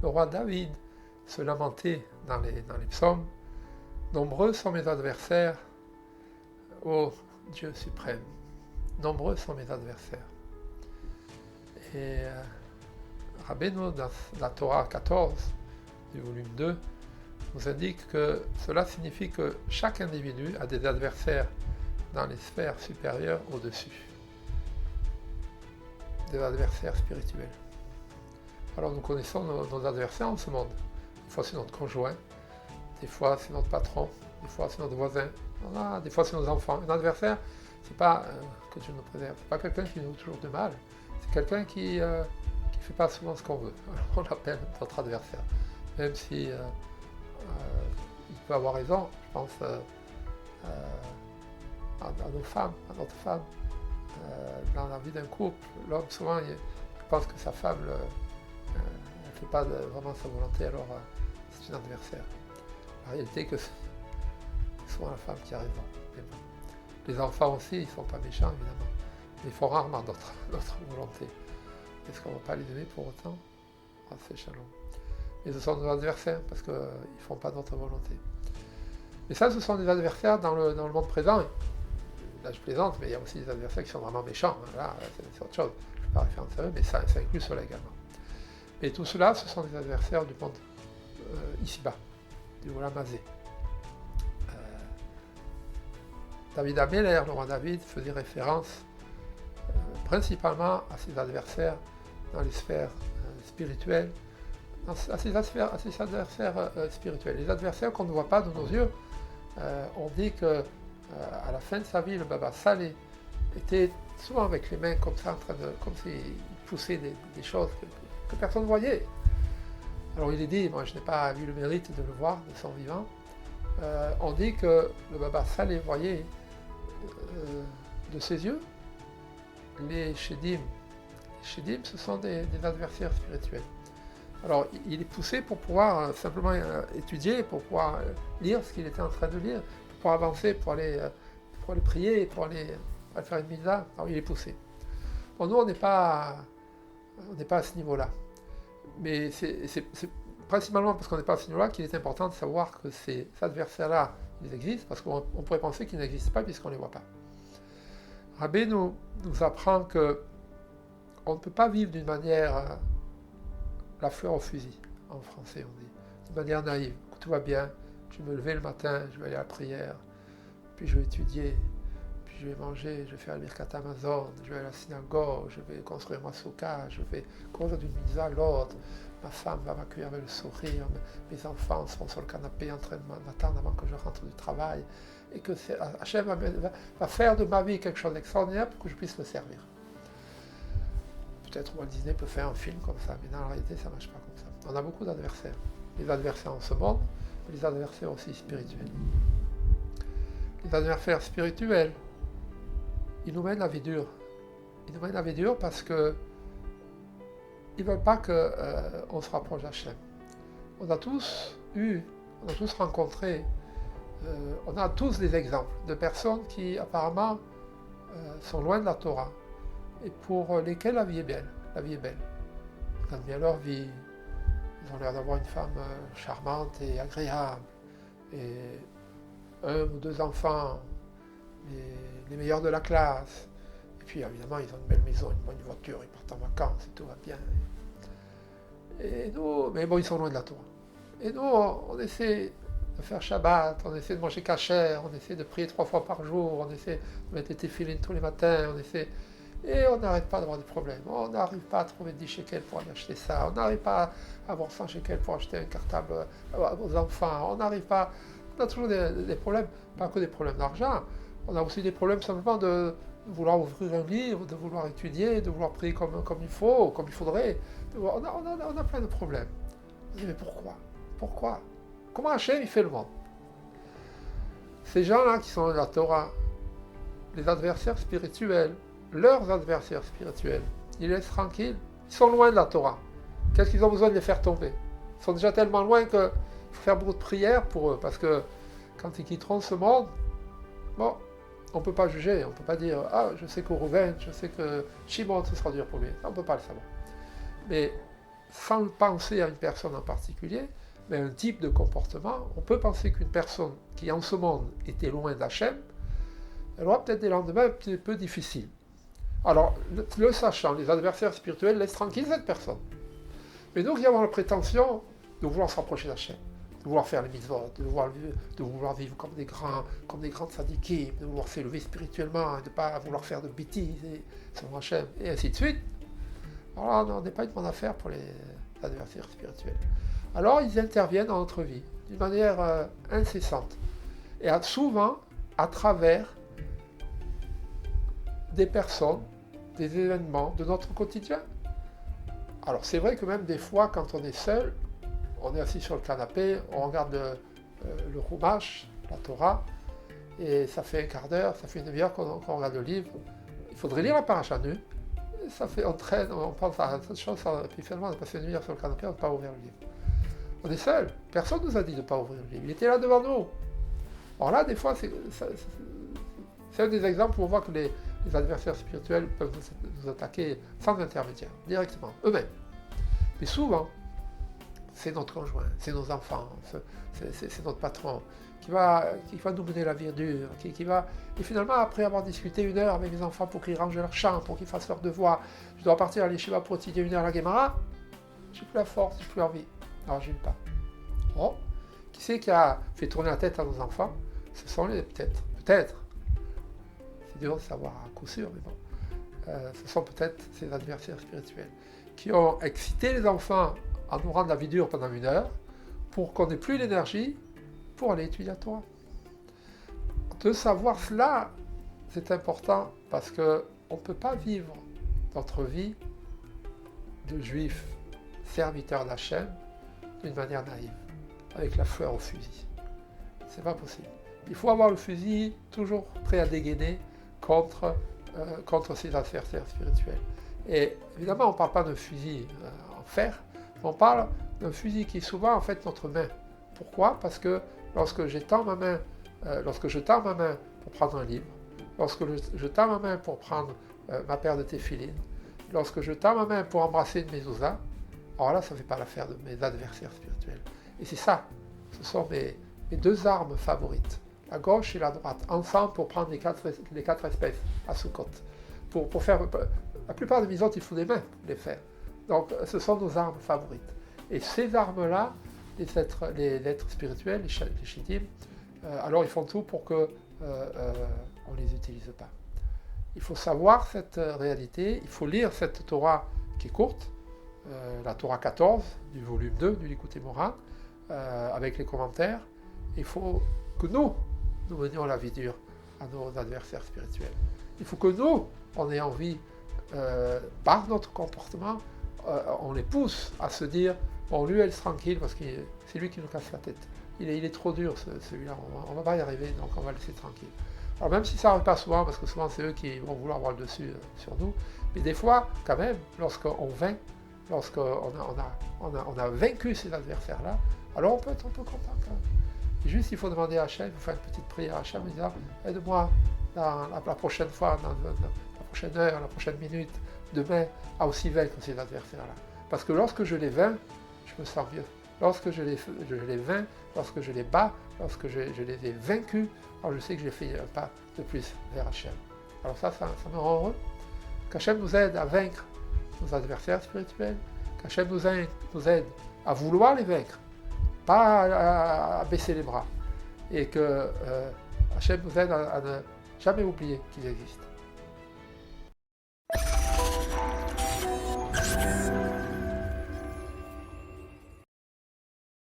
le roi David se lamentait dans les psaumes. Nombreux sont mes adversaires, ô Dieu suprême. Nombreux sont mes adversaires. Et Rabbeinu, dans la Torah 14, du volume 2, nous indique que cela signifie que chaque individu a des adversaires dans les sphères supérieures au-dessus. Des adversaires spirituels. Alors nous connaissons nos adversaires en ce monde. Des fois c'est notre conjoint, des fois c'est notre patron, des fois c'est notre voisin, des fois c'est nos enfants. Un adversaire, c'est pas, que Dieu nous préserve, c'est pas quelqu'un qui nous toujours de mal, c'est quelqu'un qui ne fait pas souvent ce qu'on veut. Alors, on l'appelle notre adversaire. Même si il peut avoir raison, je pense à nos femmes, à notre femme. Dans la vie d'un couple, l'homme souvent il pense que sa femme ne fait pas vraiment sa volonté, alors c'est un adversaire. La réalité est que c'est souvent la femme qui a raison. Mais bon. Les enfants aussi, ils ne sont pas méchants évidemment, mais ils font rarement notre volonté. Est-ce qu'on ne va pas les aimer pour autant? C'est shalom. Mais ce sont nos adversaires parce qu'ils ne font pas notre volonté. Mais ça, ce sont des adversaires dans le monde présent. Là, je plaisante, mais il y a aussi des adversaires qui sont vraiment méchants. Là, c'est autre chose. Je ne fais pas référence à eux, mais ça inclut cela également. Et tout cela, ce sont des adversaires du monde ici-bas, du Olam Hazé. David Améler, le roi David, faisait référence principalement à ses adversaires dans les sphères spirituelles, à ses adversaires spirituels. Les adversaires qu'on ne voit pas de nos yeux, on dit que à la fin de sa vie, le Baba Salé était souvent avec les mains comme ça, comme s'il poussait des choses que personne ne voyait. Alors il est dit, moi je n'ai pas eu le mérite de le voir de son vivant, on dit que le Baba Salé voyait de ses yeux les Shedim. Les Shedim, ce sont des adversaires spirituels. Alors il est poussé pour pouvoir simplement étudier, pour pouvoir lire ce qu'il était en train de lire, pour avancer, pour aller prier, pour aller faire une misa. Alors il est poussé. Bon, nous, on n'est pas à ce niveau-là. Mais c'est principalement parce qu'on n'est pas à ce niveau-là qu'il est important de savoir que ces adversaires-là, ils existent, parce qu'on pourrait penser qu'ils n'existent pas puisqu'on ne les voit pas. Rabbi nous apprend que on ne peut pas vivre d'une manière la fleur au fusil, en français on dit, d'une manière naïve, que tout va bien, je vais me lever le matin, je vais aller à la prière, puis je vais étudier, puis je vais manger, je vais faire le Birkat Hamazon, je vais à la synagogue, je vais construire ma soukha, je vais courir d'une misa à l'autre, ma femme va m'accueillir avec le sourire, mes enfants seront sur le canapé en train de m'attendre avant que je rentre du travail, et que Hachem va faire de ma vie quelque chose d'extraordinaire pour que je puisse le servir. Peut-être Walt Disney peut faire un film comme ça, mais dans la réalité, ça ne marche pas comme ça. On a beaucoup d'adversaires. Les adversaires en ce monde, mais les adversaires aussi spirituels. Les adversaires spirituels, ils nous mènent la vie dure. Ils nous mènent la vie dure parce que ils ne veulent pas qu'on se rapproche d'Hachem. On a tous rencontré, on a tous des exemples de personnes qui apparemment sont loin de la Torah et pour lesquelles la vie est belle. La vie est belle. Ils gagnent bien leur vie, ils ont l'air d'avoir une femme charmante et agréable, et un ou deux enfants, les meilleurs de la classe. Et puis évidemment, ils ont une belle maison, une bonne voiture, ils partent en vacances et tout va bien. Et nous, mais bon, ils sont loin de la Torah. Et nous, on essaie de faire Shabbat, on essaie de manger kasher, on essaie de prier 3 fois par jour, on essaie de mettre des téfilines tous les matins, et on n'arrête pas d'avoir des problèmes. On n'arrive pas à trouver 10 shekels pour aller acheter ça, on n'arrive pas à avoir 100 shekels pour acheter un cartable aux enfants, on a toujours des problèmes, pas que des problèmes d'argent, on a aussi des problèmes simplement de vouloir ouvrir un livre, de vouloir étudier, de vouloir prier comme il faut, comme il faudrait. On a plein de problèmes. On se dit, mais pourquoi? Comment Hachem il fait le monde? Ces gens-là qui sont dans la Torah, les adversaires spirituels, leurs adversaires spirituels, ils les laissent tranquilles, ils sont loin de la Torah. Qu'est-ce qu'ils ont besoin de les faire tomber? Ils sont déjà tellement loin qu'il faut faire beaucoup de prières pour eux, parce que quand ils quitteront ce monde, bon, on ne peut pas juger, on ne peut pas dire « Ah, je sais que Rouven, je sais que Shimon, ce sera dur pour lui. » On ne peut pas le savoir. Mais sans penser à une personne en particulier, mais un type de comportement, on peut penser qu'une personne qui en ce monde était loin d'Hachem, elle aura peut-être des lendemains un petit peu difficiles. Alors, le sachant, les adversaires spirituels laissent tranquille cette personne. Mais nous qui avons la prétention de vouloir se rapprocher d'Hachem, de vouloir faire les mitzvot, de vouloir vivre comme des grands tzadikim, de vouloir s'élever spirituellement, et de ne pas vouloir faire de bêtises, et selon Hachem, et ainsi de suite. Alors là, on n'est pas une bonne affaire pour les adversaires spirituels. Alors ils interviennent dans notre vie d'une manière incessante. Et souvent à travers des personnes, des événements de notre quotidien. Alors c'est vrai que même des fois, quand on est seul, on est assis sur le canapé, on regarde le Chumash, la Torah, et ça fait un quart d'heure, ça fait une demi-heure qu'on regarde le livre. Il faudrait lire la paracha nue. Ça fait, on pense à cette chose, puis finalement on a passé une demi-heure sur le canapé, on ne peut pas ouvrir le livre. On est seul, personne ne nous a dit de ne pas ouvrir le livre, il était là devant nous. Alors là, des fois, c'est un des exemples où on voit que les adversaires spirituels peuvent nous attaquer sans intermédiaire, directement, eux-mêmes. Mais souvent, c'est notre conjoint, c'est nos enfants, c'est notre patron qui va nous mener la vie dure, et finalement, après avoir discuté une heure avec les enfants pour qu'ils rangent leur chambre, pour qu'ils fassent leurs devoirs, je dois partir à l'Yeshiva pour étudier une heure à la Gemara, j'ai plus la force, j'ai plus envie. Alors, je n'aime pas. Oh, qui c'est qui a fait tourner la tête à nos enfants? Ce sont peut-être, c'est dur de savoir à coup sûr, mais bon, ce sont peut-être ces adversaires spirituels qui ont excité les enfants à nous rendre la vie dure pendant une heure pour qu'on n'ait plus l'énergie pour aller étudier la Torah. De savoir cela, c'est important parce qu'on ne peut pas vivre notre vie de juif, serviteur d'Hachem, d'une manière naïve, avec la fleur au fusil. C'est pas possible. Il faut avoir le fusil toujours prêt à dégainer contre ses adversaires spirituels. Et évidemment, on ne parle pas d'un fusil en fer, on parle d'un fusil qui est souvent en fait notre main. Pourquoi? Parce que lorsque je tends ma main pour prendre un livre, lorsque je tends ma main pour prendre ma paire de téphilines, lorsque je tends ma main pour embrasser une mezouza, alors là, ça ne fait pas l'affaire de mes adversaires spirituels. Et c'est ça, ce sont mes deux armes favorites, la gauche et la droite, ensemble pour prendre les quatre espèces à Sukkot. Pour faire, la plupart des misotes, il faut des mains pour les faire. Donc, ce sont nos armes favorites. Et ces armes-là, les êtres spirituels, les shiddim, alors ils font tout pour qu'on ne les utilise pas. Il faut savoir cette réalité, il faut lire cette Torah qui est courte, la Torah 14 du volume 2 du Likutei Moharan, avec les commentaires. Il faut que nous menions la vie dure à nos adversaires spirituels. Il faut que nous, on ait envie, par notre comportement, on les pousse à se dire, bon, lui, elle est tranquille parce que c'est lui qui nous casse la tête. Il est trop dur, celui-là, on ne va pas y arriver, donc on va le laisser tranquille. Alors même si ça n'arrive pas souvent, parce que souvent c'est eux qui vont vouloir avoir le dessus sur nous, mais des fois, quand même, lorsqu'on vainc, lorsqu'on a vaincu ces adversaires-là, alors on peut être un peu content quand même. Et juste, il faut demander à Hachem, il faut faire une petite prière à Hachem, en disant, aide-moi la prochaine fois, dans la prochaine heure, la prochaine minute, demain, à aussi vaincre ces adversaires-là. Parce que lorsque je les vainc, je me sens mieux. Lorsque je les vainc, lorsque je les bats, lorsque je les ai vaincus, alors je sais que j'ai fait un pas de plus vers Hachem. Alors ça me rend heureux. Qu'Hachem nous aide à vaincre nos adversaires spirituels, qu'Hachem nous aide à vouloir les vaincre, pas à baisser les bras. Et que Hachem nous aide à ne jamais oublier qu'ils existent.